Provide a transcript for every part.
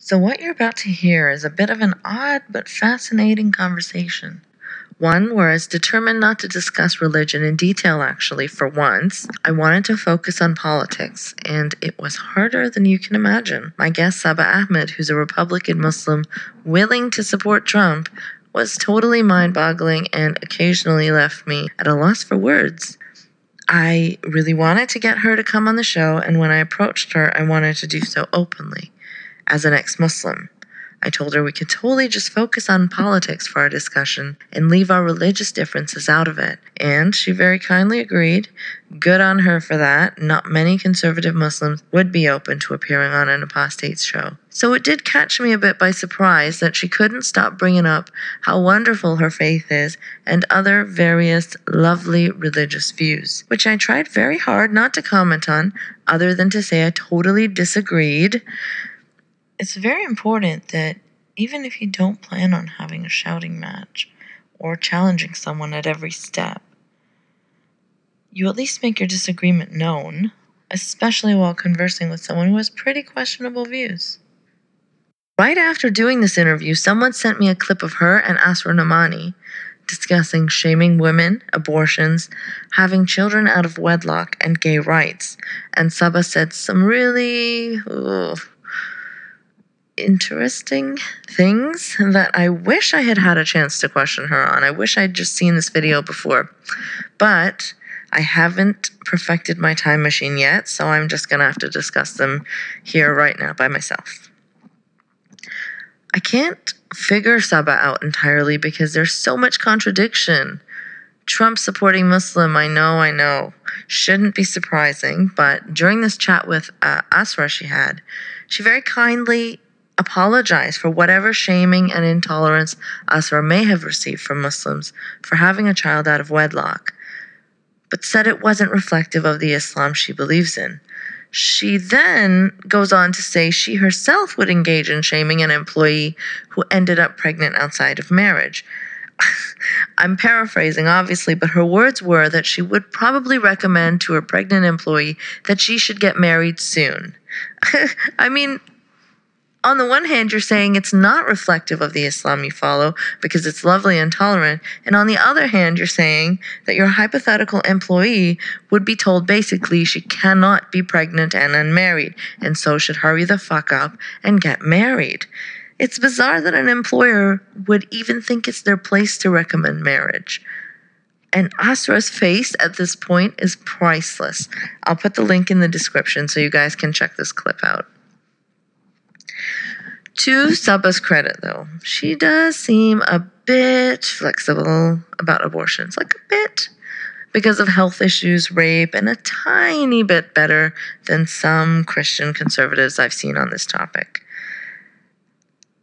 So what you're about to hear is a bit of an odd but fascinating conversation. One where I was determined not to discuss religion in detail, actually, for once. I wanted to focus on politics, and it was harder than you can imagine. My guest, Saba Ahmed, who's a Republican Muslim willing to support Trump, was totally mind-boggling and occasionally left me at a loss for words. I really wanted to get her to come on the show, and when I approached her, I wanted to do so openly. As an ex-Muslim, I told her we could totally just focus on politics for our discussion and leave our religious differences out of it. And she very kindly agreed. Good on her for that. Not many conservative Muslims would be open to appearing on an apostate's show. So it did catch me a bit by surprise that she couldn't stop bringing up how wonderful her faith is and other various lovely religious views, which I tried very hard not to comment on, other than to say I totally disagreed. It's very important that even if you don't plan on having a shouting match or challenging someone at every step, you at least make your disagreement known, especially while conversing with someone who has pretty questionable views. Right after doing this interview, someone sent me a clip of her and Asra Nomani discussing shaming women, abortions, having children out of wedlock, and gay rights. And Saba said some really interesting things that I wish I had had a chance to question her on. I wish I'd just seen this video before. But I haven't perfected my time machine yet, so I'm just going to have to discuss them here right now by myself. I can't figure Saba out entirely because there's so much contradiction. Trump supporting Muslim, I know. Shouldn't be surprising, but during this chat with Asra she very kindly apologized for whatever shaming and intolerance Asra may have received from Muslims for having a child out of wedlock, but said it wasn't reflective of the Islam she believes in. She then goes on to say she herself would engage in shaming an employee who ended up pregnant outside of marriage. I'm paraphrasing, obviously, but her words were that she would probably recommend to her pregnant employee that she should get married soon. I mean, on the one hand, you're saying it's not reflective of the Islam you follow because it's lovely and tolerant. And on the other hand, you're saying that your hypothetical employee would be told basically she cannot be pregnant and unmarried, and so should hurry the fuck up and get married. It's bizarre that an employer would even think it's their place to recommend marriage. And Asra's face at this point is priceless. I'll put the link in the description so you guys can check this clip out. To Saba's credit, though, she does seem a bit flexible about abortions, like a bit, because of health issues, rape, and a tiny bit better than some Christian conservatives I've seen on this topic.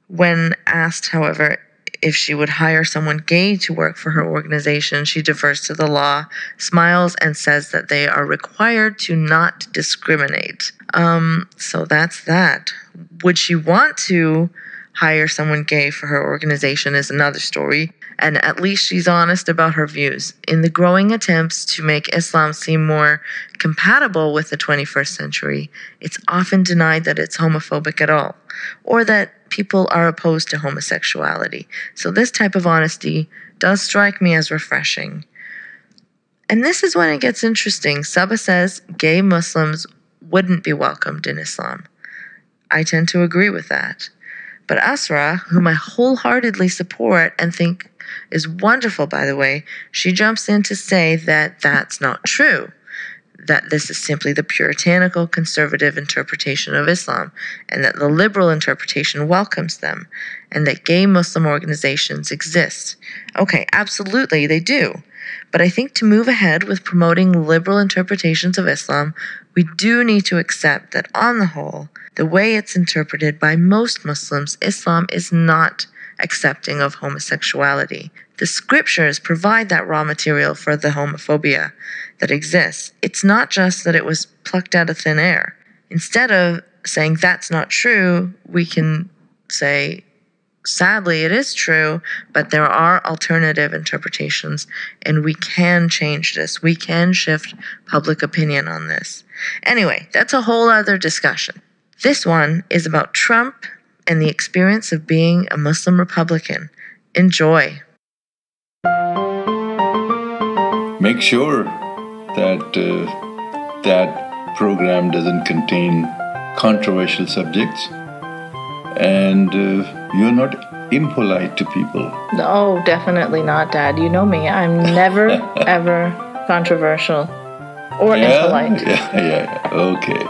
When asked, however, if she would hire someone gay to work for her organization, she defers to the law, smiles, and says that they are required to not discriminate. So that's that. Would she want to hire someone gay for her organization is another story, and at least she's honest about her views. In the growing attempts to make Islam seem more compatible with the 21st century, it's often denied that it's homophobic at all, or that people are opposed to homosexuality. So this type of honesty does strike me as refreshing. And this is when it gets interesting. Saba says gay Muslims wouldn't be welcomed in Islam. I tend to agree with that. But Asra, whom I wholeheartedly support and think is wonderful, by the way, she jumps in to say that that's not true, that this is simply the puritanical conservative interpretation of Islam, and that the liberal interpretation welcomes them, and that gay Muslim organizations exist. Okay, absolutely, they do. But I think to move ahead with promoting liberal interpretations of Islam, we do need to accept that on the whole, the way it's interpreted by most Muslims, Islam is not accepting of homosexuality. The scriptures provide that raw material for the homophobia that exists. It's not just that it was plucked out of thin air. Instead of saying that's not true, we can say, sadly, it is true, but there are alternative interpretations, and we can change this. We can shift public opinion on this. Anyway, that's a whole other discussion. This one is about Trump and the experience of being a Muslim Republican. Enjoy. Make sure that that program doesn't contain controversial subjects, and you're not impolite to people. No, definitely not, Dad. You know me. I'm never, ever controversial or impolite. Yeah. Okay.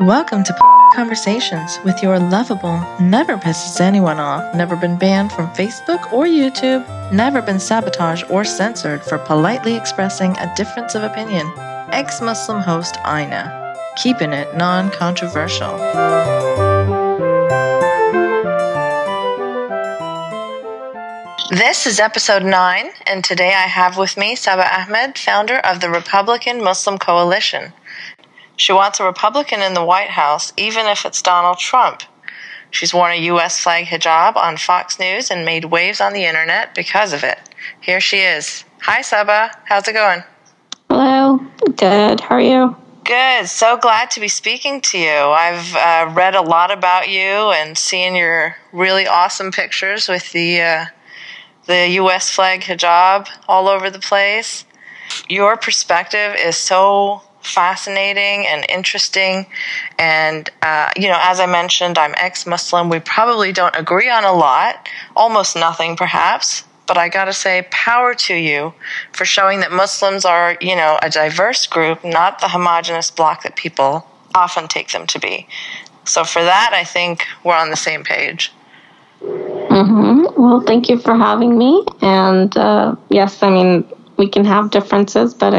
Welcome to Conversations with your lovable, never pisses anyone off, never been banned from Facebook or YouTube, never been sabotaged or censored for politely expressing a difference of opinion, ex-Muslim host Aina, keeping it non-controversial. This is episode 9, and today I have with me Saba Ahmed, founder of the Republican Muslim Coalition. She wants a Republican in the White House, even if it's Donald Trump. She's worn a U.S. flag hijab on Fox News and made waves on the internet because of it. Here she is. Hi, Saba. How's it going? Hello. Good. How are you? Good. So glad to be speaking to you. I've read a lot about you and seen your really awesome pictures with the U.S. flag hijab all over the place. Your perspective is so fascinating and interesting, and as I mentioned, I'm ex-Muslim. We probably don't agree on a lot, almost nothing perhaps, but I gotta say, power to you for showing that Muslims are, a diverse group, not the homogenous block that people often take them to be. So for that, I think we're on the same page. Well, thank you for having me. And yes, I mean, we can have differences, but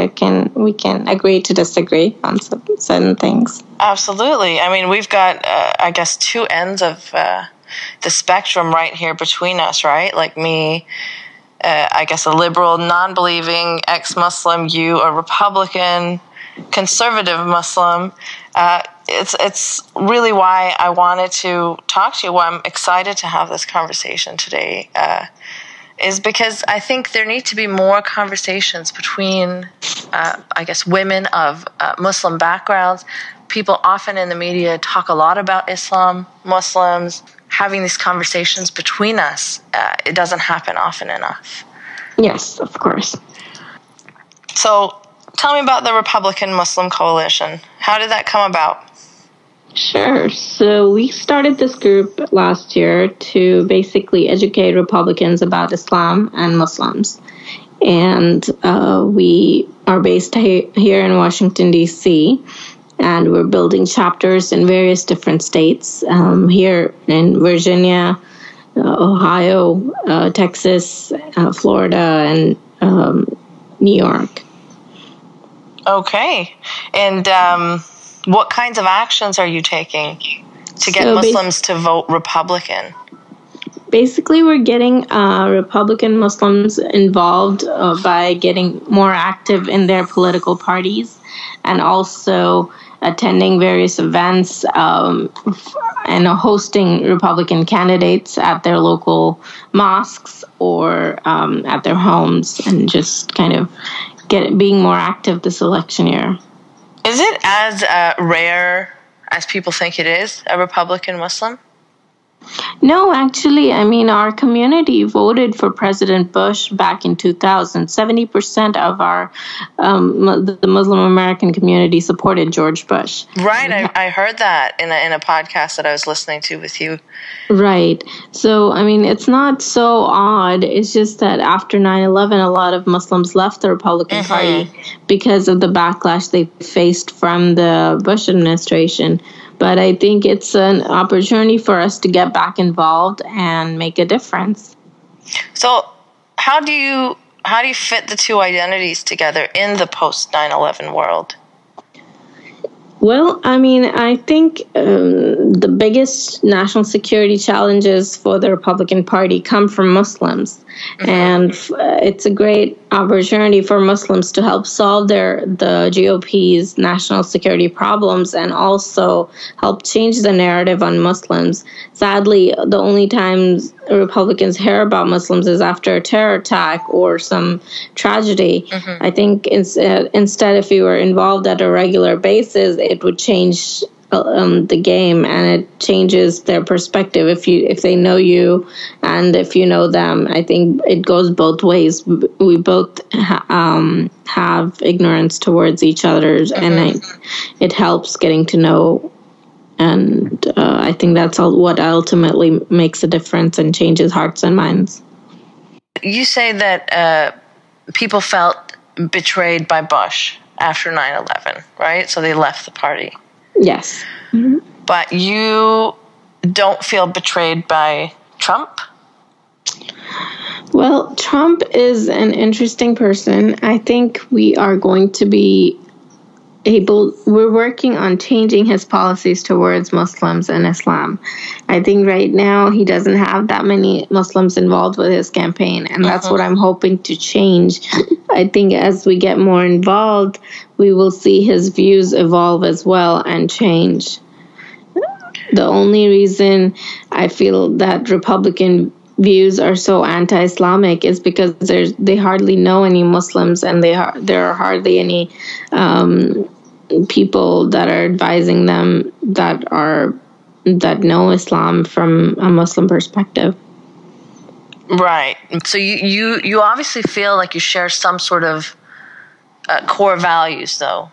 we can agree to disagree on certain things. Absolutely. I mean, we've got, I guess, two ends of the spectrum right here between us, right? Like me, I guess, a liberal, non-believing ex-Muslim, you, a Republican, conservative Muslim. It's really why I wanted to talk to you, why I'm excited to have this conversation today, is because I think there need to be more conversations between, women of Muslim backgrounds. People often in the media talk a lot about Islam, Muslims. Having these conversations between us, it doesn't happen often enough. Yes, of course. So tell me about the Republican Muslim Coalition. How did that come about? Sure. So we started this group last year to basically educate Republicans about Islam and Muslims. And we are based here in Washington, D.C., and we're building chapters in various different states, here in Virginia, Ohio, Texas, Florida, and New York. Okay. And what kinds of actions are you taking to get Muslims to vote Republican? Basically, we're getting Republican Muslims involved by getting more active in their political parties and also attending various events and hosting Republican candidates at their local mosques or at their homes, and just kind of being more active this election year. Is it as rare as people think it is, a Republican Muslim? No, actually, I mean, our community voted for President Bush back in 2000. 70% of our the Muslim American community supported George Bush. Right, I heard that in a podcast that I was listening to with you. Right. So, I mean, it's not so odd. It's just that after 9/11, a lot of Muslims left the Republican Party because of the backlash they faced from the Bush administration. But I think it's an opportunity for us to get back involved and make a difference. So how do you fit the two identities together in the post 9/11 world? Well, I mean, I think the biggest national security challenges for the Republican Party come from Muslims. And it's a great opportunity for Muslims to help solve the GOP's national security problems and also help change the narrative on Muslims. Sadly, the only times Republicans hear about Muslims is after a terror attack or some tragedy. I think instead, if we were involved at a regular basis, it would change the game, and it changes their perspective if they know you and if you know them. I think it goes both ways. We both have ignorance towards each other, and it helps getting to know. And I think that's what ultimately makes a difference and changes hearts and minds. You say that people felt betrayed by Bush after 9/11, right? So they left the party. Yes. Mm-hmm. But you don't feel betrayed by Trump? Well, Trump is an interesting person. I think we are going to be we're working on changing his policies towards Muslims and Islam. I think right now he doesn't have that many Muslims involved with his campaign, and that's what I'm hoping to change. I think as we get more involved, we will see his views evolve as well and change. The only reason I feel that Republican views are so anti-Islamic is because they hardly know any Muslims, and there are hardly any people that are advising them that know Islam from a Muslim perspective. Right. So you obviously feel like you share some sort of core values, though,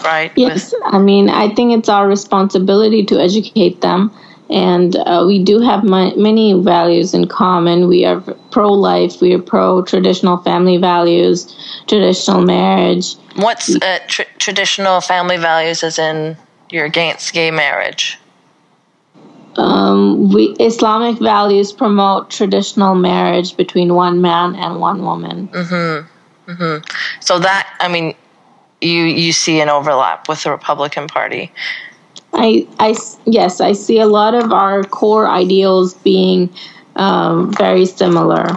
right? Yes. I mean, I think it's our responsibility to educate them. And we do have many values in common. We are pro-life. We are pro-traditional family values, traditional marriage. What's traditional family values, as in you're against gay marriage? Islamic values promote traditional marriage between one man and one woman. Mm-hmm. Mm-hmm. So that, I mean, you see an overlap with the Republican Party. Yes, I see a lot of our core ideals being very similar.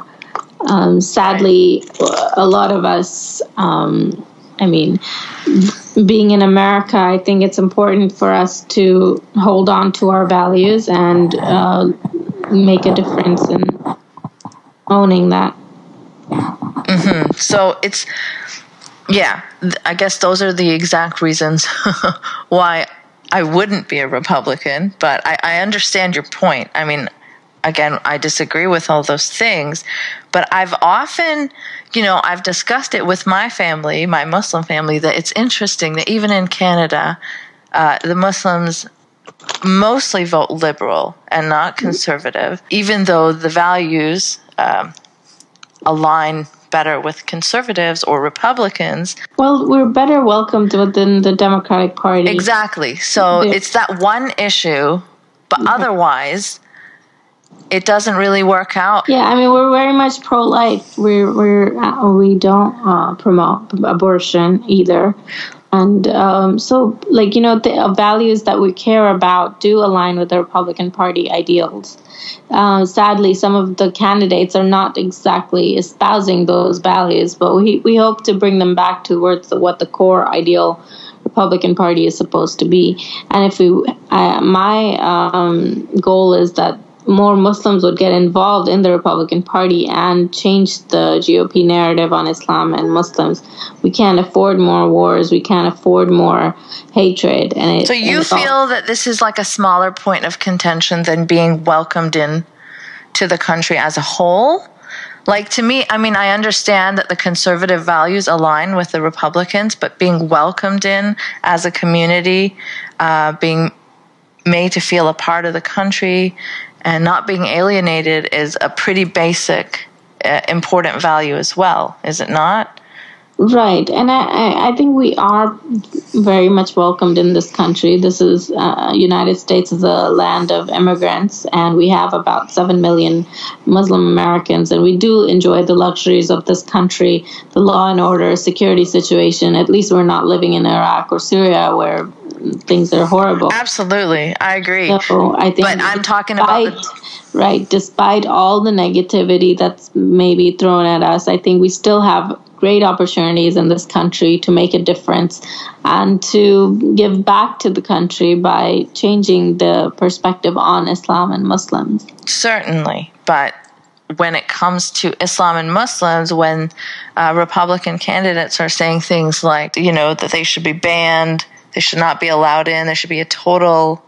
Sadly, a lot of us, being in America, I think it's important for us to hold on to our values and make a difference in owning that. Mm-hmm. So I guess those are the exact reasons why I wouldn't be a Republican, but I understand your point. I mean, again, I disagree with all those things, but I've often, I've discussed it with my family, my Muslim family, that it's interesting that even in Canada, the Muslims mostly vote liberal and not conservative, even though the values align better with conservatives or Republicans. Well, we're better welcomed within the Democratic Party. Exactly. So it's that one issue, but otherwise, it doesn't really work out. Yeah, I mean, we're very much pro-life. We don't promote abortion either. And the values that we care about do align with the Republican Party ideals. Sadly, some of the candidates are not exactly espousing those values, but we hope to bring them back towards what the core ideal Republican Party is supposed to be. And my goal is that more Muslims would get involved in the Republican Party and change the GOP narrative on Islam and Muslims. We can't afford more wars. We can't afford more hatred. So you feel that this is like a smaller point of contention than being welcomed in to the country as a whole? Like, to me, I mean, I understand that the conservative values align with the Republicans, but being welcomed in as a community, being made to feel a part of the country, and not being alienated is a pretty basic, important value as well, is it not? Right. And I think we are very much welcomed in this country. This is United States is a land of immigrants, and we have about 7 million Muslim Americans, and we do enjoy the luxuries of this country, the law and order, security situation. At least we're not living in Iraq or Syria where things are horrible. Absolutely. I agree. So I think, but I'm talking about... Right. Despite all the negativity that's maybe thrown at us, I think we still have great opportunities in this country to make a difference and to give back to the country by changing the perspective on Islam and Muslims. Certainly. But when it comes to Islam and Muslims, when Republican candidates are saying things like, that they should be banned, they should not be allowed in. There should be a total,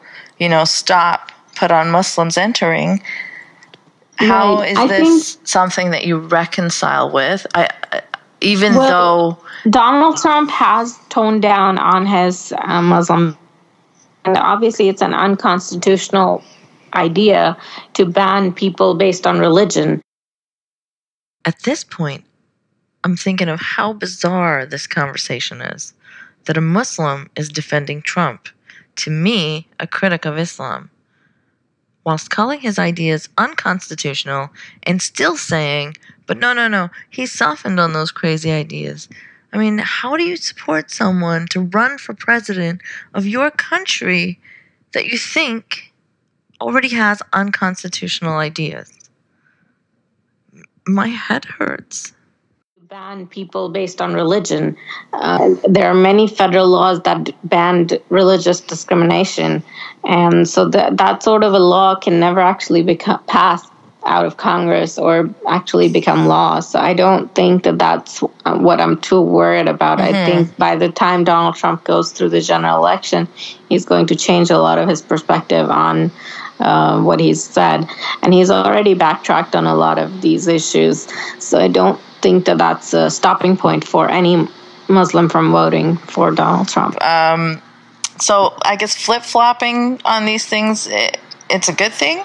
stop put on Muslims entering. How is this something that you reconcile with? Though Donald Trump has toned down on his Muslim, and obviously it's an unconstitutional idea to ban people based on religion. At this point, I'm thinking of how bizarre this conversation is, that a Muslim is defending Trump, to me, a critic of Islam, whilst calling his ideas unconstitutional and still saying, but no, he softened on those crazy ideas. I mean, how do you support someone to run for president of your country that you think already has unconstitutional ideas? My head hurts. Ban people based on religion. There are many federal laws that ban religious discrimination, and so that sort of a law can never actually become passed out of Congress or actually become law. So I don't think that that's what I'm too worried about. I think by the time Donald Trump goes through the general election, he's going to change a lot of his perspective on what he's said, and he's already backtracked on a lot of these issues. So I don't think that that's a stopping point for any Muslim from voting for Donald Trump. So I guess flip-flopping on these things, it's a good thing?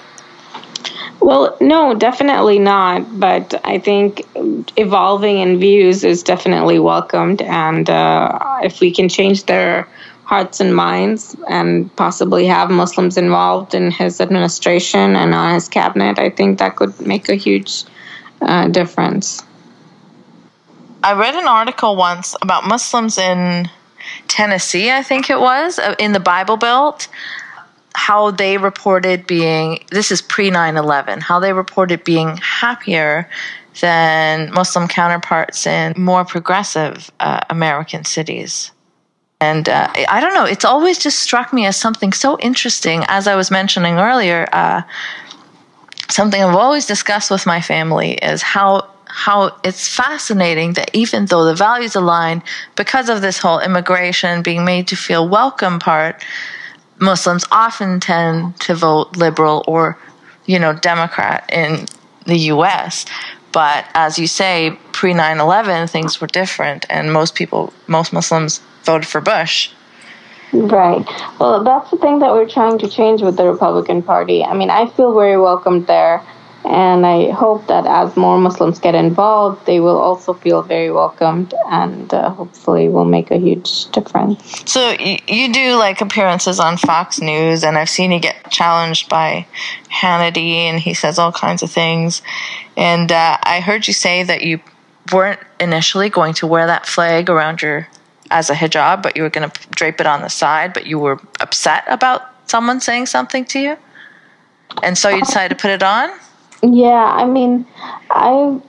Well, no, definitely not. But I think evolving in views is definitely welcomed. And if we can change their hearts and minds and possibly have Muslims involved in his administration and on his cabinet, I think that could make a huge difference. I read an article once about Muslims in Tennessee, I think it was, in the Bible Belt, how they reported being, this is pre-9/11, how they reported being happier than Muslim counterparts in more progressive American cities. And I don't know, it's always just struck me as something so interesting, as I was mentioning earlier, something I've always discussed with my family is how it's fascinating that even though the values align, because of this whole immigration being made to feel welcome part, Muslims often tend to vote liberal or, Democrat in the U.S. But as you say, pre-9/11, things were different, and most Muslims voted for Bush. Right. Well, that's the thing that we're trying to change with the Republican Party. I mean, I feel very welcomed there. And I hope that as more Muslims get involved, they will also feel very welcomed, and hopefully will make a huge difference. So you do like appearances on Fox News, and I've seen you get challenged by Hannity, and he says all kinds of things. And I heard you say that you weren't initially going to wear that flag around as a hijab, but you were going to drape it on the side, but you were upset about someone saying something to you, and so you decided to put it on? Yeah, I mean, I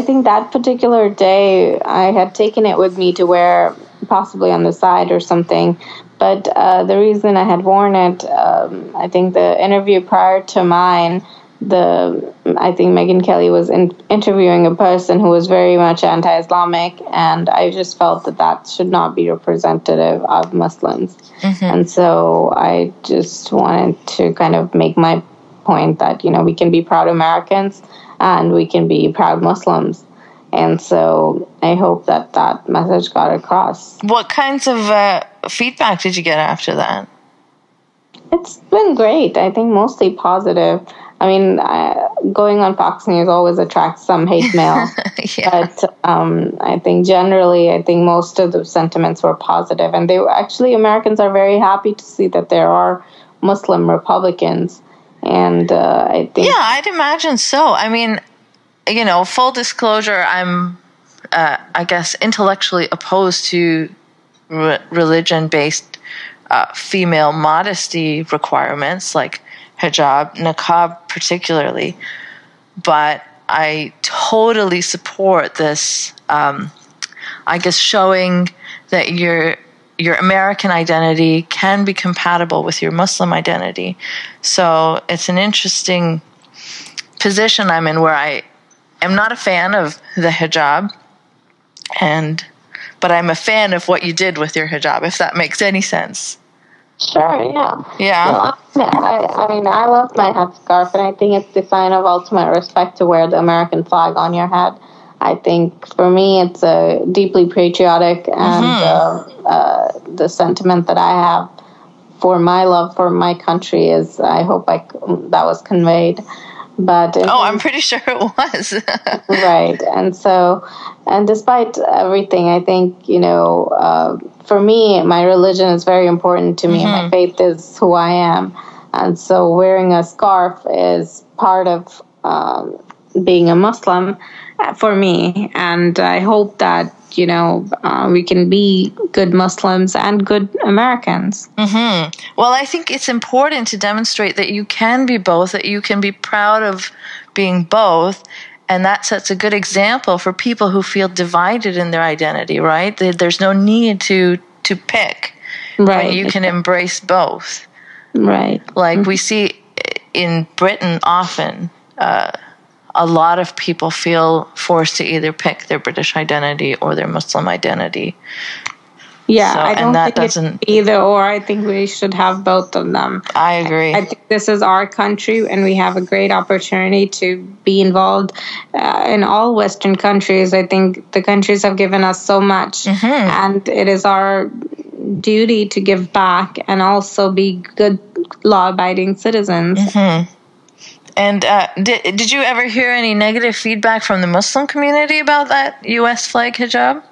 think that particular day I had taken it with me to wear possibly on the side or something. But the reason I had worn it, I think the interview prior to mine, I think Megyn Kelly was interviewing a person who was very much anti-Islamic, and I just felt that should not be representative of Muslims. And so I just wanted to kind of make my point that, we can be proud Americans and we can be proud Muslims. And so I hope that message got across. What kinds of feedback did you get after that? It's been great. I think mostly positive. I mean, going on Fox News always attracts some hate mail. Yeah. But I think generally, most of the sentiments were positive. And Americans are very happy to see that there are Muslim Republicans. And I think... Yeah, I'd imagine so. I mean, full disclosure, I'm, I guess, intellectually opposed to religion-based female modesty requirements, like hijab, niqab particularly. But I totally support this, I guess, showing that your American identity can be compatible with your Muslim identity. So it's an interesting position I'm in, where I am not a fan of the hijab, but I'm a fan of what you did with your hijab, if that makes any sense. Sure, yeah. Yeah. Well, I mean, I love my headscarf, and I think it's the sign of ultimate respect to wear the American flag on your head. I think for me, it's deeply patriotic, and the sentiment that I have for my love for my country is, I hope that was conveyed. But I'm pretty sure it was. Right. And despite everything, I think, for me, my religion is very important to me. My faith is who I am. And so wearing a scarf is part of being a Muslim for me. And I hope that, we can be good Muslims and good Americans. Well, I think it's important to demonstrate that you can be both, that you can be proud of being both. And that sets a good example for people who feel divided in their identity, right? There's no need to pick. Right. You can embrace both. Right. Like we see in Britain often, a lot of people feel forced to either pick their British identity or their Muslim identity. Yeah, I don't think it's either or. I think we should have both of them. I agree. I think this is our country, and we have a great opportunity to be involved in all Western countries. I think the countries have given us so much, and it is our duty to give back and also be good law-abiding citizens. And did you ever hear any negative feedback from the Muslim community about that U.S. flag hijab?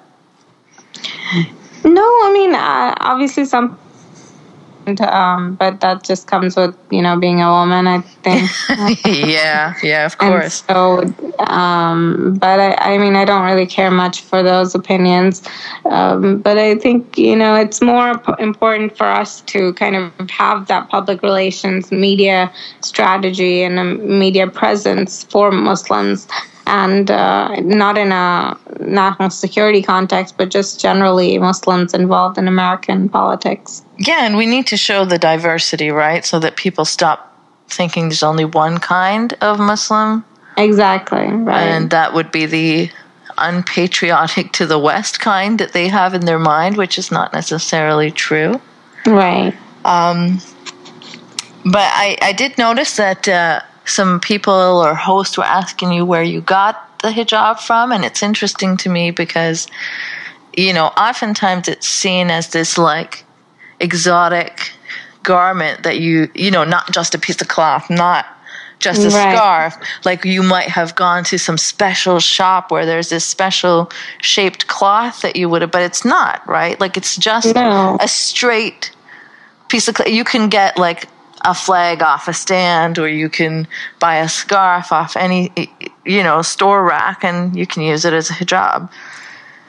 No, I mean, obviously some, but that just comes with, being a woman, I think. Yeah, of course. And so, but I mean, I don't really care much for those opinions. But I think, it's more important for us to kind of have that public relations media strategy and a media presence for Muslims. And not in a national security context, but just generally Muslims involved in American politics. Yeah, and we need to show the diversity, right? So that people stop thinking there's only one kind of Muslim. Exactly, right. And that would be the unpatriotic to the West kind that they have in their mind, which is not necessarily true. Right. But I did notice that some people or hosts were asking you where you got the hijab from, and it's interesting to me because, oftentimes it's seen as this like exotic garment that not just a piece of cloth, not just a scarf. Like you might have gone to some special shop where there's this special shaped cloth that you would have, but it's not, right? Like it's just a straight piece of cloth. You can get like a flag off a stand, or you can buy a scarf off any, store rack, and you can use it as a hijab.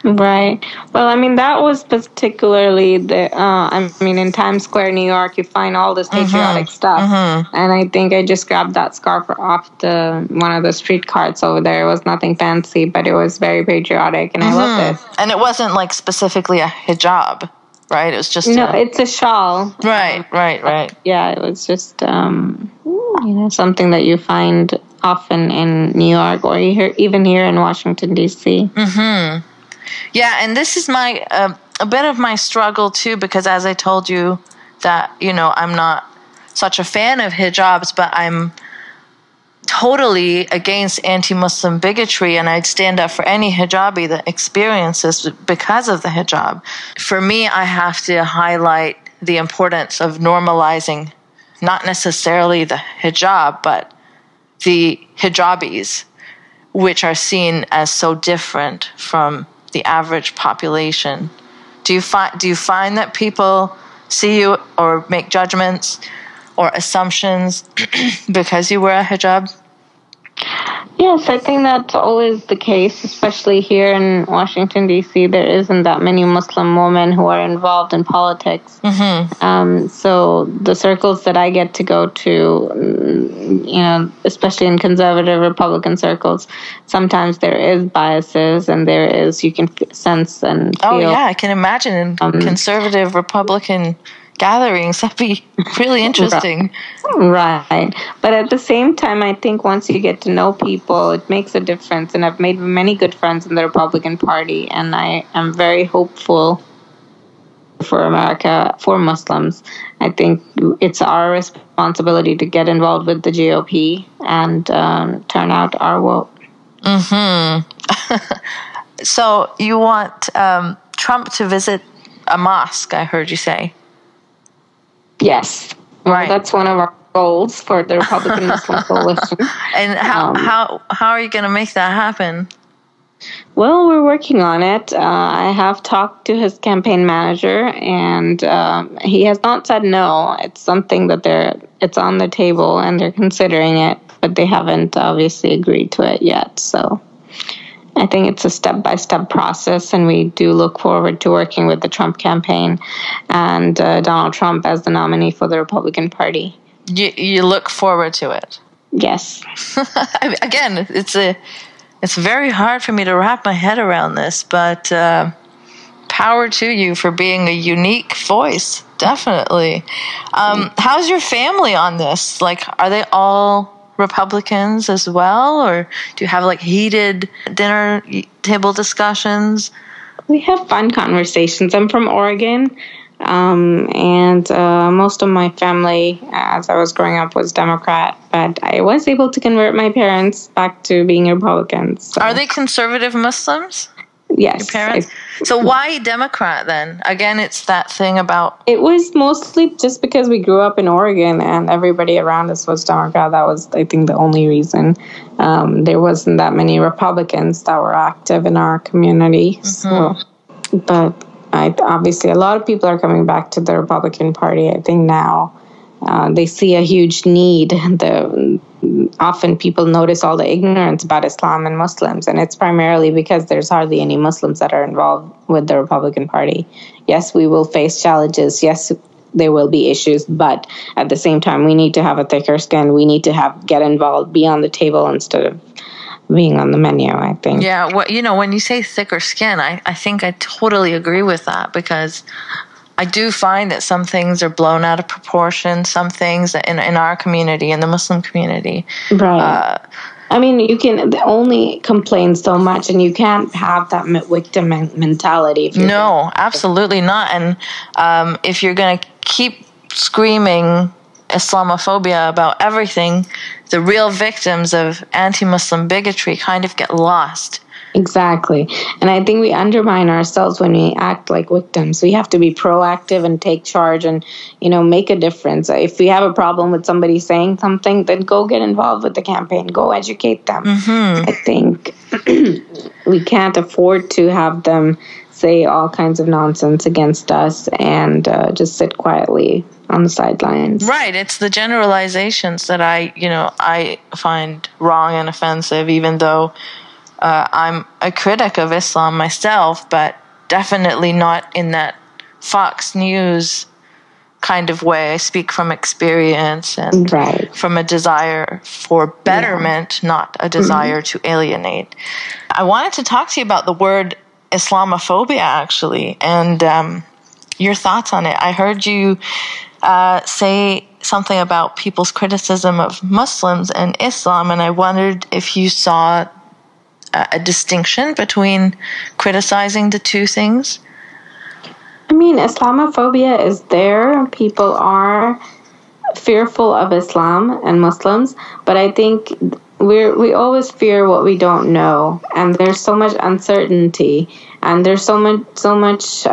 Right. Well, I mean, that was particularly in Times Square, New York, you find all this patriotic stuff. And I think I just grabbed that scarf off one of the street carts over there. It was nothing fancy, but it was very patriotic, and I loved it. And it wasn't like specifically a hijab. Right, it was just it's a shawl. Right. Yeah, it was just something that you find often in New York, or even here in Washington D.C. Yeah, and this is my a bit of my struggle too, because as I told you that I'm not such a fan of hijabs, but I'm totally against anti-Muslim bigotry, and I'd stand up for any hijabi that experiences because of the hijab. For me, I have to highlight the importance of normalizing not necessarily the hijab, but the hijabis, which are seen as so different from the average population. Do you find that people see you or make judgments or assumptions because you wear a hijab? Yes, I think that's always the case, especially here in Washington, D.C. There isn't that many Muslim women who are involved in politics. So the circles that I get to go to, especially in conservative Republican circles, sometimes there is biases, and you can sense and feel. Oh, yeah, I can imagine in conservative Republican gatherings. That'd be really interesting. Right. But at the same time, I think once you get to know people, it makes a difference. And I've made many good friends in the Republican Party, and I am very hopeful for America, for Muslims. I think it's our responsibility to get involved with the GOP and turn out our vote. So you want Trump to visit a mosque, I heard you say. Yes. Right. Well, that's one of our goals for the Republican Muslim Coalition. And how are you going to make that happen? Well, we're working on it. I have talked to his campaign manager, and he has not said no. It's something that it's on the table, and they're considering it, but they haven't obviously agreed to it yet. So I think it's a step-by-step process, and we do look forward to working with the Trump campaign and Donald Trump as the nominee for the Republican Party. You look forward to it? Yes. Again, it's very hard for me to wrap my head around this, but power to you for being a unique voice, definitely. How's your family on this? Like, are they all Republicans as well, or do you have like heated dinner table discussions? We have fun conversations. I'm from Oregon, and most of my family, as I was growing up, was Democrat, but I was able to convert my parents back to being Republicans. So. Are they conservative Muslims? Yes. Your parents? So why Democrat then? Again, it's that thing about... It was mostly just because we grew up in Oregon and everybody around us was Democrat. That was, I think, the only reason. There wasn't that many Republicans that were active in our community. So, but obviously a lot of people are coming back to the Republican Party. I think now they see a huge need. Often people notice all the ignorance about Islam and Muslims, and it's primarily because there's hardly any Muslims that are involved with the Republican Party. Yes, we will face challenges. Yes, there will be issues, but at the same time, we need to have a thicker skin. We need to get involved, be on the table instead of being on the menu, I think. Yeah, when you say thicker skin, I think I totally agree with that, because I do find that some things are blown out of proportion, some things in our community, in the Muslim community. Right. I mean, you can only complain so much, and you can't have that victim mentality. No, absolutely not. And if you're going to keep screaming Islamophobia about everything, the real victims of anti-Muslim bigotry kind of get lost. Exactly. And I think we undermine ourselves when we act like victims. We have to be proactive and take charge and, make a difference. If we have a problem with somebody saying something, then go get involved with the campaign. Go educate them. I think we can't afford to have them say all kinds of nonsense against us and just sit quietly on the sidelines. Right. It's the generalizations that I find wrong and offensive, even though I'm a critic of Islam myself, but definitely not in that Fox News kind of way. I speak from experience and from a desire for betterment, not a desire to alienate. I wanted to talk to you about the word Islamophobia, actually, and your thoughts on it. I heard you say something about people's criticism of Muslims and Islam, and I wondered if you saw a distinction between criticizing the two things? I mean, Islamophobia is there. People are fearful of Islam and Muslims, but I think we always fear what we don't know, and there's so much uncertainty, and there's so much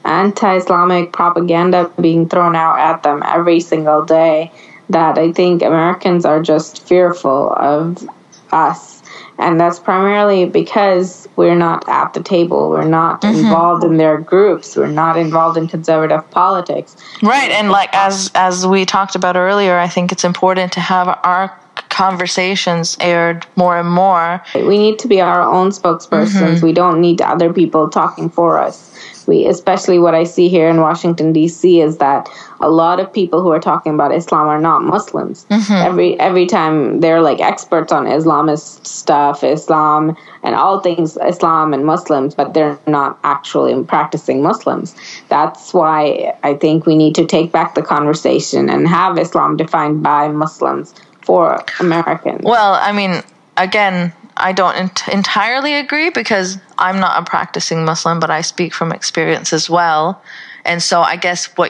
anti-Islamic propaganda being thrown out at them every single day that I think Americans are just fearful of us. And that's primarily because we're not at the table. We're not involved in their groups. We're not involved in conservative politics. Right. And like as we talked about earlier, I think it's important to have our conversations aired more and more. We need to be our own spokespersons. We don't need other people talking for us. Especially what I see here in Washington, D.C. is that a lot of people who are talking about Islam are not Muslims. Every time they're like experts on Islamist stuff, Islam and all things Islam and Muslims, but they're not actually practicing Muslims. That's why I think we need to take back the conversation and have Islam defined by Muslims for Americans. Well, I mean, again, I don't entirely agree because I'm not a practicing Muslim, but I speak from experience as well. And so I guess in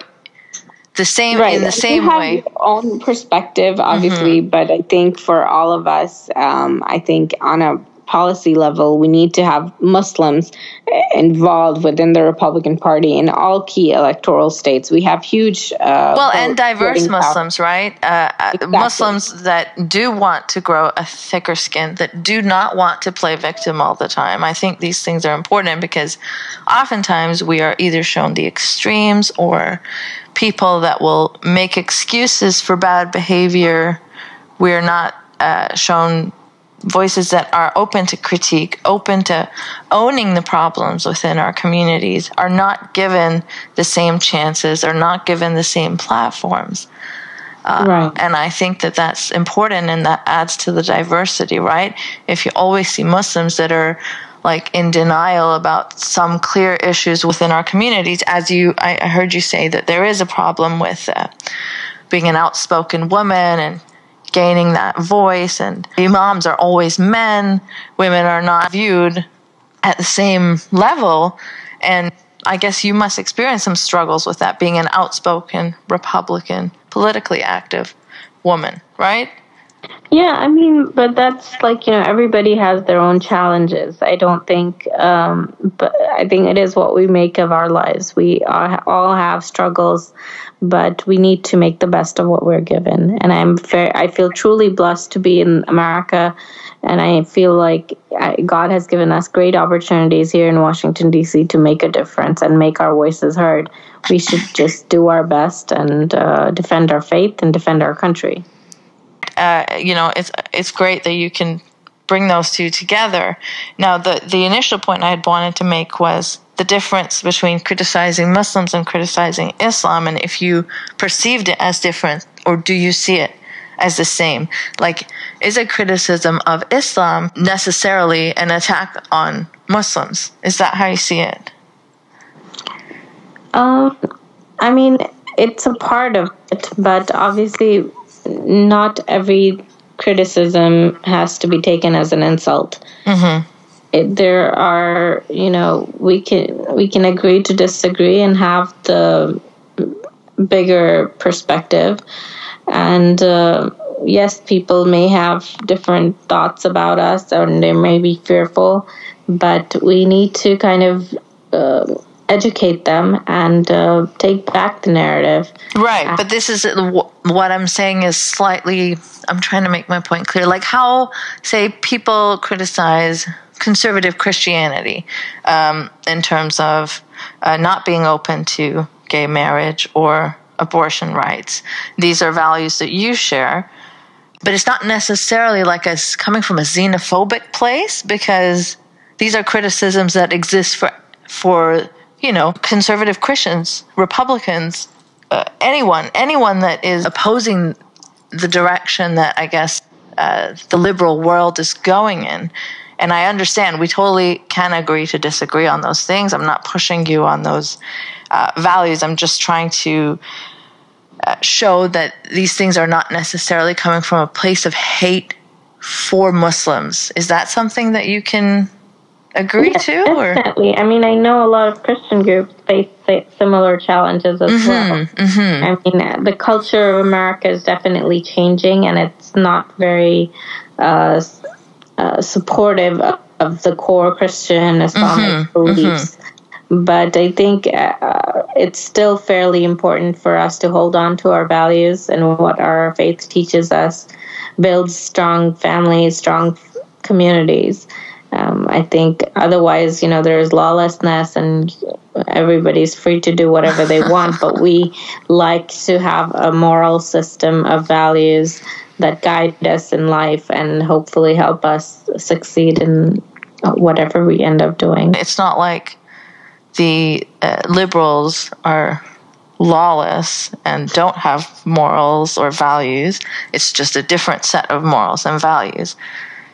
the same you have way. Your own perspective, obviously, but I think for all of us, I think on a policy level, we need to have Muslims involved within the Republican Party in all key electoral states. We have huge... and diverse Muslims, right? Exactly. Muslims that do want to grow a thicker skin, that do not want to play victim all the time. I think these things are important because oftentimes we are either shown the extremes or people that will make excuses for bad behavior. We are not shown voices that are open to critique, open to owning the problems within our communities, are not given the same chances, are not given the same platforms. And I think that that's important, and that adds to the diversity, right? If you always see Muslims that are like in denial about some clear issues within our communities, I heard you say that there is a problem with being an outspoken woman and gaining that voice, and imams are always men, women are not viewed at the same level, and I guess you must experience some struggles with that, being an outspoken Republican, politically active woman, right? Yeah, I mean, but that's like, everybody has their own challenges. I don't think, but I think it is what we make of our lives. We all have struggles, but we need to make the best of what we're given. And I feel truly blessed to be in America, and I feel like God has given us great opportunities here in Washington, D.C. to make a difference and make our voices heard. We should just do our best and defend our faith and defend our country. It's great that you can bring those two together. Now, the initial point I had wanted to make was the difference between criticizing Muslims and criticizing Islam, and if you perceived it as different, or do you see it as the same? Like, is a criticism of Islam necessarily an attack on Muslims? Is that how you see it? I mean, it's a part of it, but obviously not every criticism has to be taken as an insult. There are, we can agree to disagree and have the bigger perspective. And yes, people may have different thoughts about us, or they may be fearful, but we need to kind of educate them and take back the narrative. Right, but this is what I'm saying is slightly, I'm trying to make my point clear. Like how, say, people criticize conservative Christianity in terms of not being open to gay marriage or abortion rights. These are values that you share, but it's not necessarily like us coming from a xenophobic place, because these are criticisms that exist for conservative Christians, Republicans, anyone that is opposing the direction that I guess the liberal world is going in. And I understand we totally can agree to disagree on those things. I'm not pushing you on those values. I'm just trying to show that these things are not necessarily coming from a place of hate for Muslims. Is that something that you can agree to? Definitely. I mean, I know a lot of Christian groups face similar challenges as well. I mean, the culture of America is definitely changing, and it's not very supportive of the core Christian Islamic beliefs. But I think it's still fairly important for us to hold on to our values and what our faith teaches us, builds strong families, strong communities. I think otherwise, there's lawlessness and everybody's free to do whatever they want, but we like to have a moral system of values that guide us in life and hopefully help us succeed in whatever we end up doing. It's not like the liberals are lawless and don't have morals or values. It's just a different set of morals and values.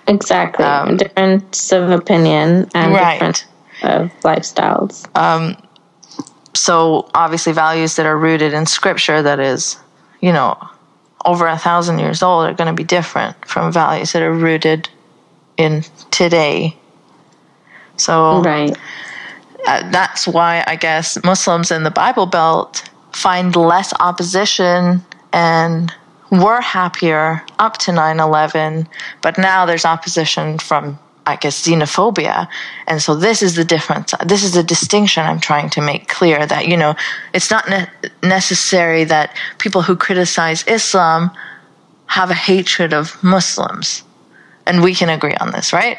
Exactly. Difference of opinion and different of lifestyles. So obviously values that are rooted in scripture that is, over 1,000 years old are going to be different from values that are rooted in today. So that's why I guess Muslims in the Bible Belt find less opposition and were happier up to 9/11, but now there's opposition from, I guess, xenophobia. And so this is the difference. This is the distinction I'm trying to make clear, that, it's not necessary that people who criticize Islam have a hatred of Muslims. And we can agree on this, right?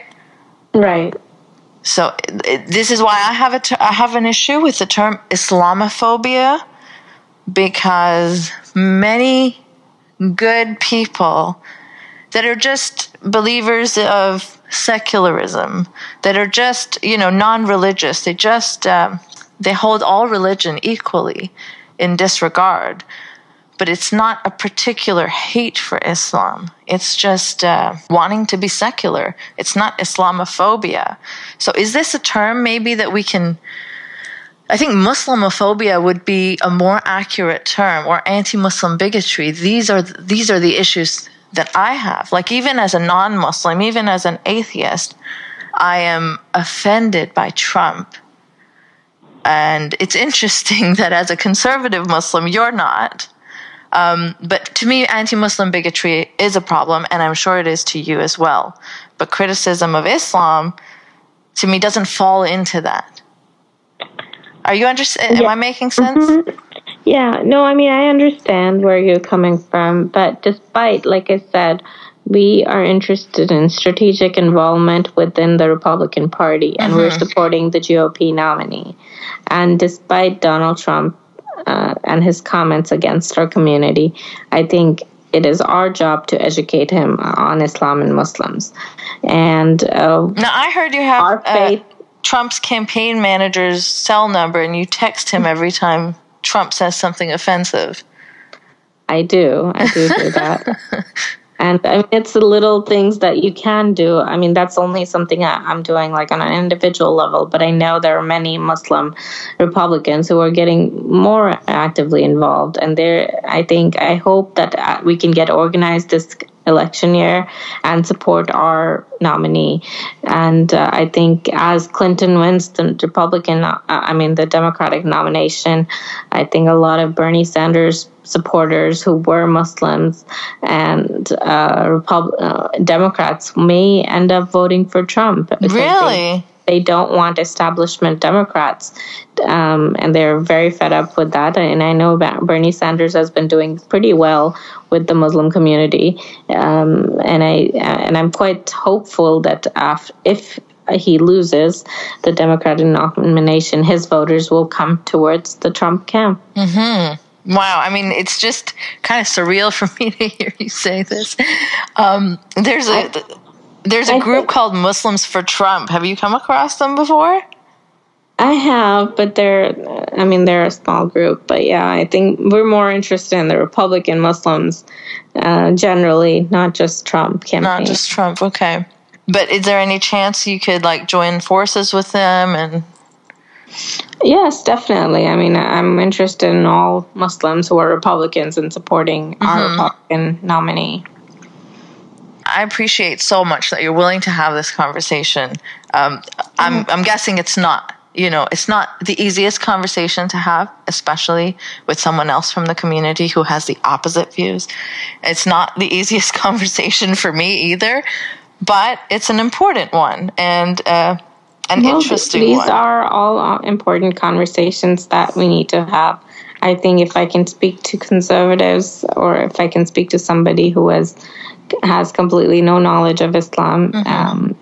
Right. So this is why I have an issue with the term Islamophobia, because many good people that are just believers of secularism, that are just, non-religious, they hold all religion equally in disregard. But it's not a particular hate for Islam. It's just wanting to be secular. It's not Islamophobia. So is this a term maybe that we can... I think Muslimophobia would be a more accurate term, or anti-Muslim bigotry. These are the issues that I have. Like, even as a non-Muslim, even as an atheist, I am offended by Trump. And it's interesting that as a conservative Muslim, you're not. But to me, anti-Muslim bigotry is a problem, and I'm sure it is to you as well. But criticism of Islam, to me, doesn't fall into that. Are you understand? Am I making sense? Mm-hmm. Yeah. No, I mean, I understand where you're coming from, but despite, like I said, we are interested in strategic involvement within the Republican Party, and we're supporting the GOP nominee. And despite Donald Trump and his comments against our community, I think it is our job to educate him on Islam and Muslims. And now, I heard you have our faith. Trump's campaign manager's cell number, and you text him every time Trump says something offensive. I do that. And I mean, it's the little things that you can do. I mean, that's only something I'm doing like on an individual level, but I know there are many Muslim Republicans who are getting more actively involved. And I hope that we can get organized this election year and support our nominee. And I think as Clinton wins the the Democratic nomination, I think a lot of Bernie Sanders supporters who were Muslims and Democrats may end up voting for Trump. Really? They don't want establishment Democrats, and they're very fed up with that. And I know Bernie Sanders has been doing pretty well with the Muslim community, and I'm quite hopeful that if he loses the Democratic nomination, his voters will come towards the Trump camp. Mm-hmm. Wow, I mean, it's just kind of surreal for me to hear you say this. There's a group called Muslims for Trump. Have you come across them before? I have, but they're a small group. But yeah, I think we're more interested in the Republican Muslims generally, not just Trump campaign. Not just Trump, okay. But is there any chance you could join forces with them? And yes, definitely. I mean, I'm interested in all Muslims who are Republicans and supporting our Republican nominee. I appreciate so much that you're willing to have this conversation. I'm guessing it's not the easiest conversation to have, especially with someone else from the community who has the opposite views. It's not the easiest conversation for me either, but it's an important one and interesting one. These are all important conversations that we need to have. I think if I can speak to conservatives, or if I can speak to somebody who has completely no knowledge of Islam,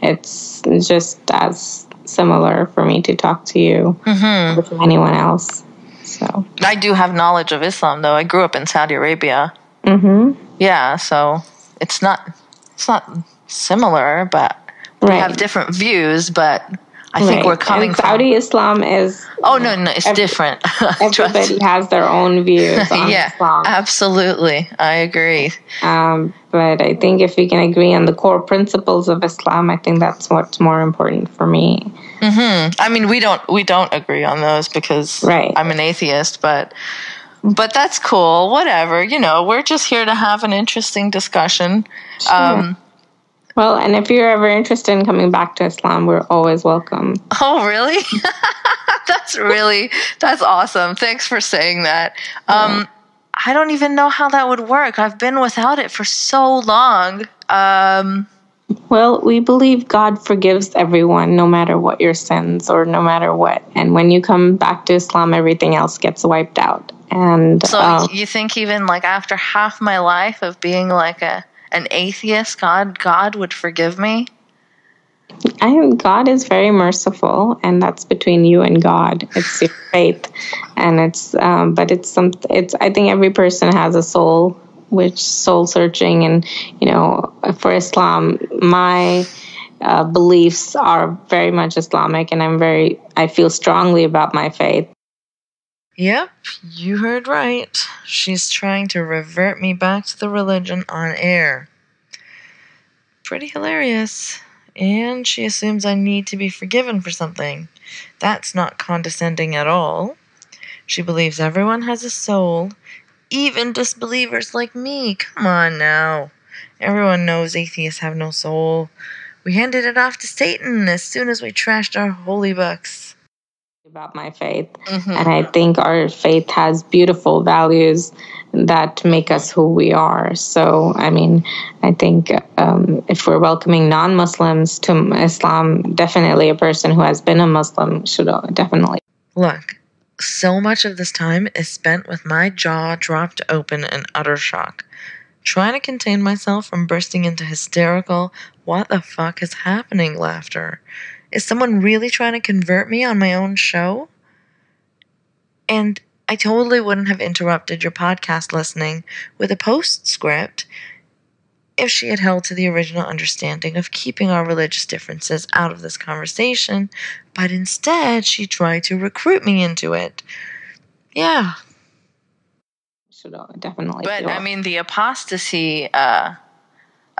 it's just as similar for me to talk to you or to anyone else. So I do have knowledge of Islam, though. I grew up in Saudi Arabia. Yeah, so it's not similar, but we have different views. But I think we're coming and Saudi Islam is... Oh, no, it's different. Everybody has their own views on Islam. Absolutely. I agree. But I think if we can agree on the core principles of Islam, I think that's what's more important for me. I mean, we don't agree on those because I'm an atheist, but that's cool. Whatever, we're just here to have an interesting discussion. Sure. Well, and if you're ever interested in coming back to Islam, we're always welcome. Oh, really? That's awesome. Thanks for saying that. I don't even know how that would work. I've been without it for so long. Well, we believe God forgives everyone, no matter what your sins or no matter what. And when you come back to Islam, everything else gets wiped out. And so you think even like after half my life of being like an atheist, God would forgive me? God is very merciful, and that's between you and God. It's your faith, and it's I think every person has a soul, which soul searching, and for Islam, my beliefs are very much Islamic, and I feel strongly about my faith. Yep, you heard right. She's trying to revert me back to the religion on air. Pretty hilarious. And she assumes I need to be forgiven for something. That's not condescending at all. She believes everyone has a soul, even disbelievers like me. Come on now. Everyone knows atheists have no soul. We handed it off to Satan as soon as we trashed our holy books. About my faith, and I think our faith has beautiful values that make us who we are. So, I mean, I think if we're welcoming non-Muslims to Islam, definitely a person who has been a Muslim should definitely. Look, so much of this time is spent with my jaw dropped open in utter shock, trying to contain myself from bursting into hysterical, what the fuck is happening laughter. Is someone really trying to convert me on my own show? And I totally wouldn't have interrupted your podcast listening with a postscript if she had held to the original understanding of keeping our religious differences out of this conversation, but instead she tried to recruit me into it. Yeah. Should definitely. But I mean, the apostasy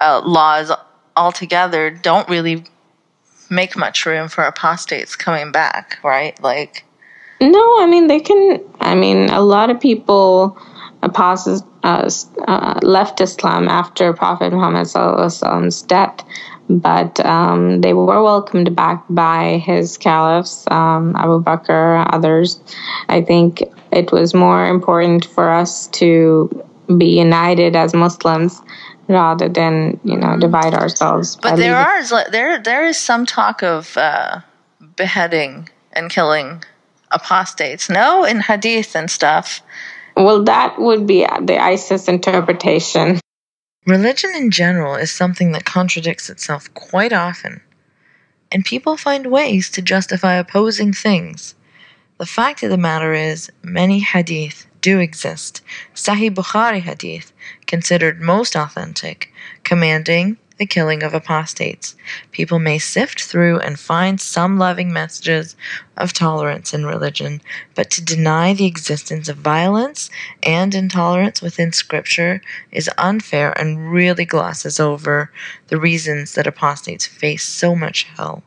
laws altogether don't really make much room for apostates coming back, right? Like, no, I mean they can. I mean, a lot of people left Islam after Prophet Muhammad's death, but they were welcomed back by his caliphs, Abu Bakr, others. I think it was more important for us to be united as Muslims rather than divide ourselves. But there is some talk of beheading and killing apostates, no, in hadith and stuff. Well, that would be the ISIS interpretation. Religion in general is something that contradicts itself quite often, and people find ways to justify opposing things. The fact of the matter is, many hadith do exist. Sahih Bukhari hadith, considered most authentic, commanding the killing of apostates. People may sift through and find some loving messages of tolerance in religion, but to deny the existence of violence and intolerance within Scripture is unfair and really glosses over the reasons that apostates face so much hell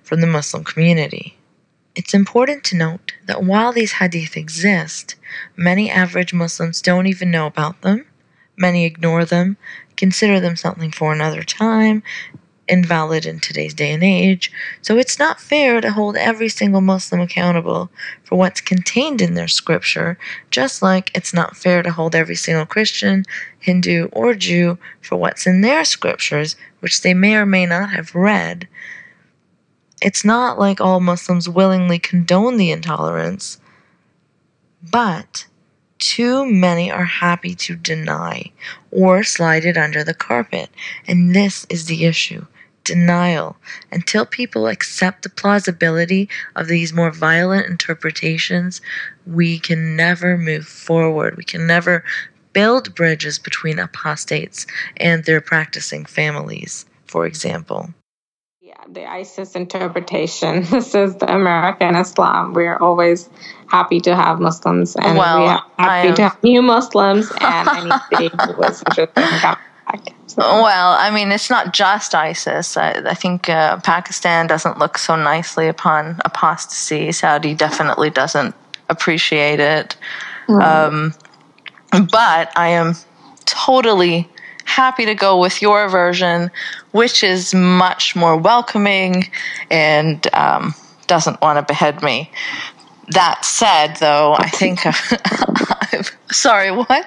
from the Muslim community. It's important to note that while these hadith exist, many average Muslims don't even know about them. Many ignore them, consider them something for another time, invalid in today's day and age. So it's not fair to hold every single Muslim accountable for what's contained in their scripture, just like it's not fair to hold every single Christian, Hindu, or Jew for what's in their scriptures, which they may or may not have read. It's not like all Muslims willingly condone the intolerance, but too many are happy to deny or slide it under the carpet, and this is the issue. denial. Until people accept the plausibility of these more violent interpretations, we can never move forward. We can never build bridges between apostates and their practicing families, for example. Yeah, the ISIS interpretation. This is the American Islam. We're always happy to have Muslims, and we are happy to have new Muslims, and anything was interesting. Well, I mean, it's not just ISIS. I think Pakistan doesn't look so nicely upon apostasy. Saudi definitely doesn't appreciate it. Right. But I am totally happy to go with your version, which is much more welcoming and doesn't want to behead me. That said, though, I think... Sorry, what?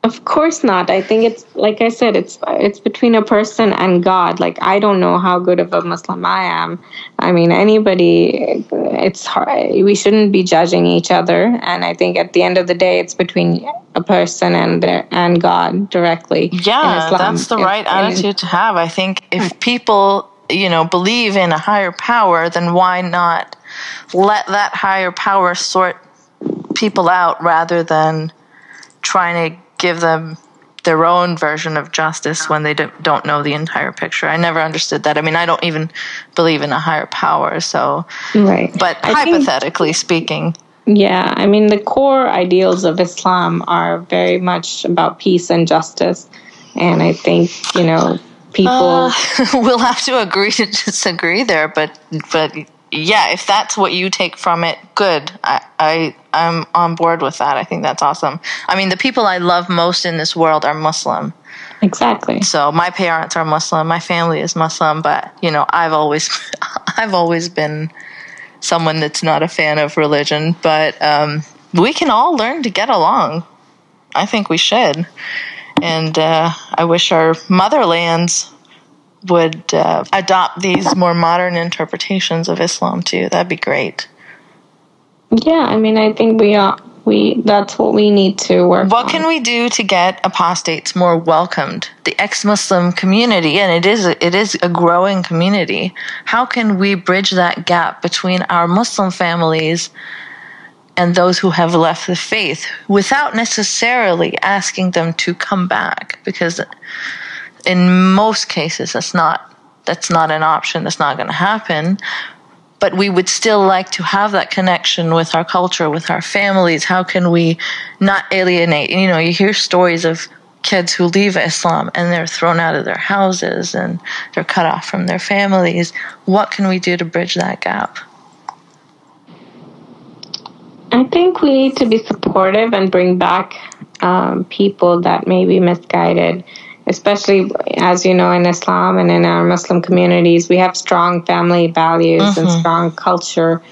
Of course not. I think it's, like I said, it's between a person and God. Like, I don't know how good of a Muslim I am. I mean, anybody, it's hard. We shouldn't be judging each other. And I think at the end of the day, it's between a person and God directly. Yeah, that's the right attitude to have. I think if people, believe in a higher power, then why not let that higher power sort people out rather than trying to give them their own version of justice when they don't know the entire picture. I never understood that. I mean, I don't even believe in a higher power, so... Right. But hypothetically speaking... Yeah, I mean, the core ideals of Islam are very much about peace and justice. And I think, people... we'll have to agree to disagree there, but yeah, if that's what you take from it, good. I'm on board with that. I think that's awesome. I mean, the people I love most in this world are Muslim. Exactly. So my parents are Muslim. My family is Muslim. But, I've always been someone that's not a fan of religion. But we can all learn to get along. I think we should. And I wish our motherlands would adopt these more modern interpretations of Islam too. That'd be great. Yeah, I mean, I think that's what we need to work on. What can we do to get apostates more welcomed? The ex-Muslim community, and it is a growing community. How can we bridge that gap between our Muslim families and those who have left the faith without necessarily asking them to come back? Because in most cases, that's not an option. That's not going to happen. But we would still like to have that connection with our culture, with our families. How can we not alienate? You hear stories of kids who leave Islam and they're thrown out of their houses and they're cut off from their families. What can we do to bridge that gap? I think we need to be supportive and bring back people that may be misguided. Especially, as you know, in Islam and in our Muslim communities, we have strong family values and strong culture,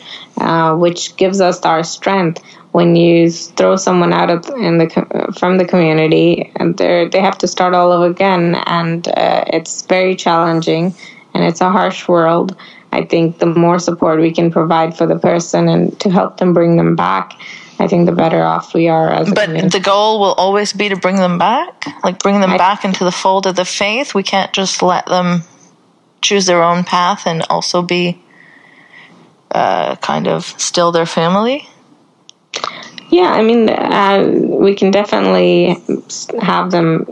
which gives us our strength. When you throw someone out from the community, and they have to start all over again, and it's very challenging, and it's a harsh world. I think the more support we can provide for the person and to help them bring them back, I think the better off we are as a community. But the goal will always be to bring them back? Like bring them back into the fold of the faith? We can't just let them choose their own path and also be kind of still their family? Yeah, I mean, we can definitely have them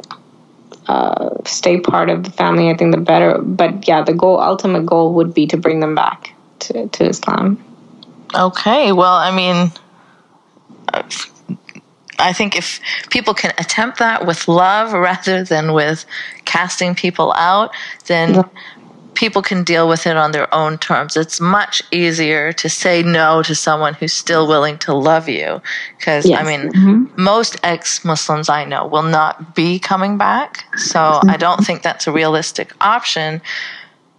stay part of the family. I think the better. But yeah, the ultimate goal would be to bring them back to Islam. Okay, well, I mean... I think if people can attempt that with love rather than with casting people out, then people can deal with it on their own terms. It's much easier to say no to someone who's still willing to love you. Because, I mean, most ex-Muslims I know will not be coming back. So I don't think that's a realistic option.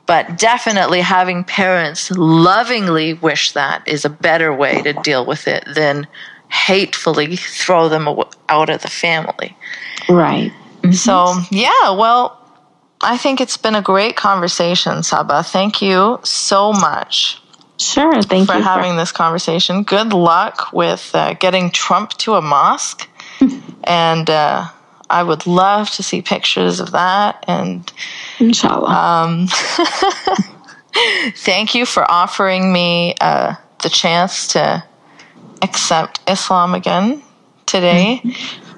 But definitely having parents lovingly wish that is a better way to deal with it than hatefully throw them out of the family. Right. So, yeah, well, I think it's been a great conversation, Saba. Thank you so much. Sure, thank you for having this conversation. Good luck with getting Trump to a mosque. And I would love to see pictures of that. And Inshallah. Thank you for offering me the chance to accept Islam again today.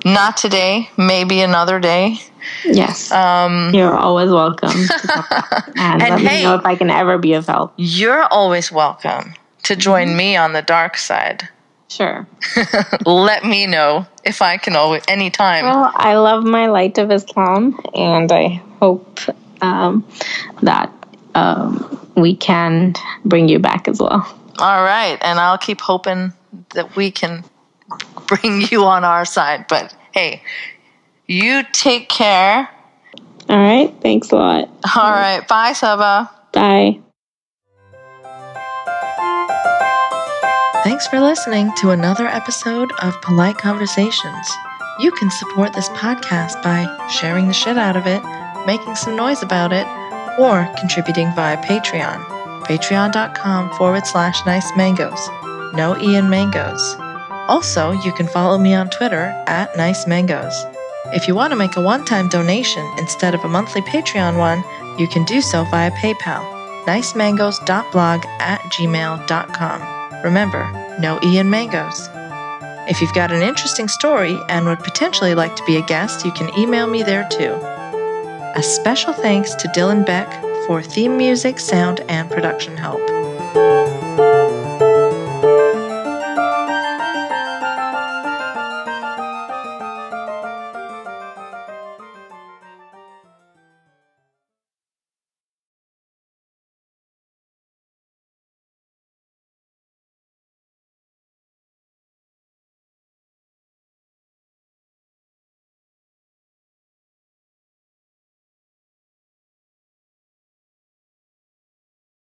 Not today, maybe another day. Yes. You're always welcome to talk. And let me know if I can ever be of help. You're always welcome to join me on the dark side. Sure. Let me know if I can always, anytime. Well, I love my light of Islam, and I hope that we can bring you back as well. All right. And I'll keep hoping that we can bring you on our side. But hey, you take care. All right. Thanks a lot. All right. Bye, Saba. Bye. Thanks for listening to another episode of Polite Conversations. You can support this podcast by sharing the shit out of it, making some noise about it, or contributing via Patreon. Patreon.com/nice mangoes. No E in mangoes. Also, you can follow me on Twitter @nice mangoes. If you want to make a one-time donation instead of a monthly Patreon one, you can do so via PayPal. nicemangoes.blog@gmail.com. Remember, no E in mangoes. If you've got an interesting story and would potentially like to be a guest, you can email me there too. A special thanks to Dylan Beck for theme music, sound, and production help.